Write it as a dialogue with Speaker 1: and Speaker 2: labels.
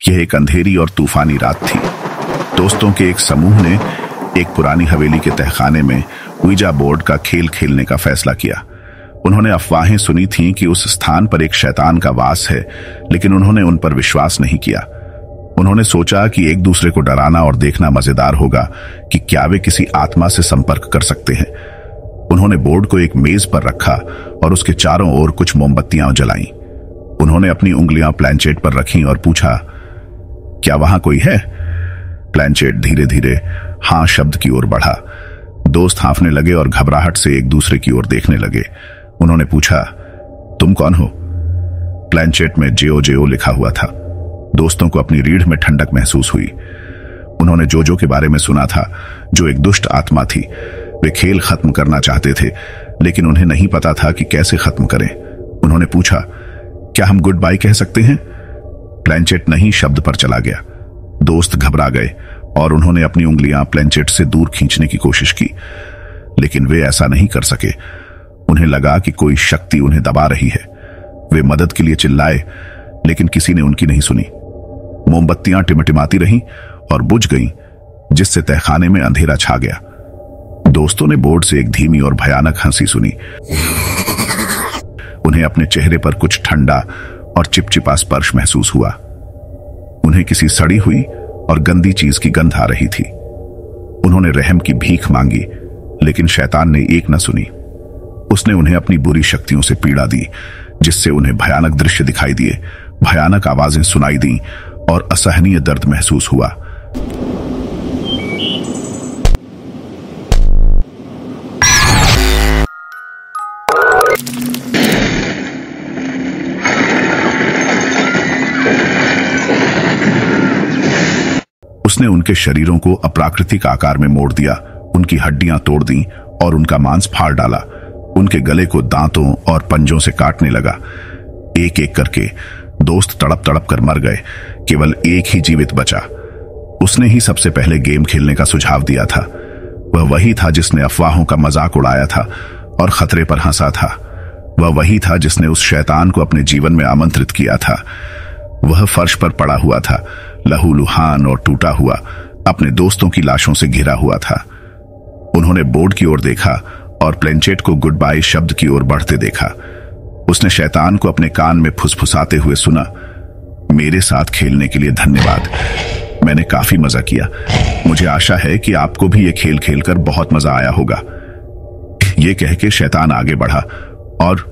Speaker 1: यह एक अंधेरी और तूफानी रात थी। दोस्तों के एक समूह ने एक पुरानी हवेली के तहखाने में ouija बोर्ड का खेल खेलने का फैसला किया। उन्होंने अफवाहें सुनी थीं कि उस स्थान पर एक शैतान का वास है, लेकिन उन्होंने उन पर विश्वास नहीं किया। उन्होंने सोचा कि एक दूसरे को डराना और देखना मजेदार होगा कि क्या वे किसी आत्मा से संपर्क कर सकते हैं। उन्होंने बोर्ड को एक मेज पर रखा और उसके चारों ओर कुछ मोमबत्तियां जलाईं। उन्होंने अपनी उंगलियां प्लैंचेट पर रखीं और पूछा, क्या वहां कोई है? प्लैंचेट धीरे धीरे हां शब्द की ओर बढ़ा। दोस्त हांफने लगे और घबराहट से एक दूसरे की ओर देखने लगे। उन्होंने पूछा, तुम कौन हो? प्लैंचेट में जेओ जेओ लिखा हुआ था। दोस्तों को अपनी रीढ़ में ठंडक महसूस हुई। उन्होंने जोजो के बारे में सुना था, जो एक दुष्ट आत्मा थी। वे खेल खत्म करना चाहते थे, लेकिन उन्हें नहीं पता था कि कैसे खत्म करें। उन्होंने पूछा, क्या हम गुड बाय कह सकते हैं? प्लैंचेट नहीं शब्द पर चला गया। दोस्त घबरा गए और उन्होंने अपनी उंगलियां प्लैंचेट से दूर खींचने की कोशिश की, लेकिन वे ऐसा नहीं कर सके। उन्हें लगा कि कोई शक्ति उन्हें दबा रही है। वे मदद के लिए चिल्लाए, लेकिन किसी ने उनकी नहीं सुनी। मोमबत्तियां टिमटिमाती रहीं और बुझ गईं, जिससे तहखाने में अंधेरा छा गया। दोस्तों ने बोर्ड से एक धीमी और भयानक हंसी सुनी। उन्हें अपने चेहरे पर कुछ ठंडा और चिपचिपा स्पर्श महसूस हुआ। उन्हें किसी सड़ी हुई और गंदी चीज की गंध आ रही थी। उन्होंने रहम की भीख मांगी, लेकिन शैतान ने एक न सुनी। उसने उन्हें अपनी बुरी शक्तियों से पीड़ा दी, जिससे उन्हें भयानक दृश्य दिखाई दिए, भयानक आवाजें सुनाई दी और असहनीय दर्द महसूस हुआ। उसने उनके शरीरों को अप्राकृतिक आकार में मोड़ दिया, उनकी हड्डियां तोड़ दी और उनका मांस फाड़ डाला। उनके गले को दांतों और पंजों से काटने लगा। एक एक करके दोस्त तड़प तड़प कर मर गए। केवल एक ही जीवित बचा। उसने ही सबसे पहले गेम खेलने का सुझाव दिया था। वह वही था जिसने अफवाहों का मजाक उड़ाया था और खतरे पर हंसा था। वह वही था जिसने उस शैतान को अपने जीवन में आमंत्रित किया था। वह फर्श पर पड़ा हुआ था, लहूलुहान और टूटा हुआ, अपने दोस्तों की लाशों से घिरा हुआ था। उन्होंने बोर्ड की ओर देखा और प्लैंचेट को गुड बाय शब्द की ओर बढ़ते देखा। उसने शैतान को अपने कान में फुसफुसाते हुए सुना, मेरे साथ खेलने के लिए धन्यवाद। मैंने काफी मजा किया। मुझे आशा है कि आपको भी ये खेल खेलकर बहुत मजा आया होगा। ये कह के शैतान आगे बढ़ा और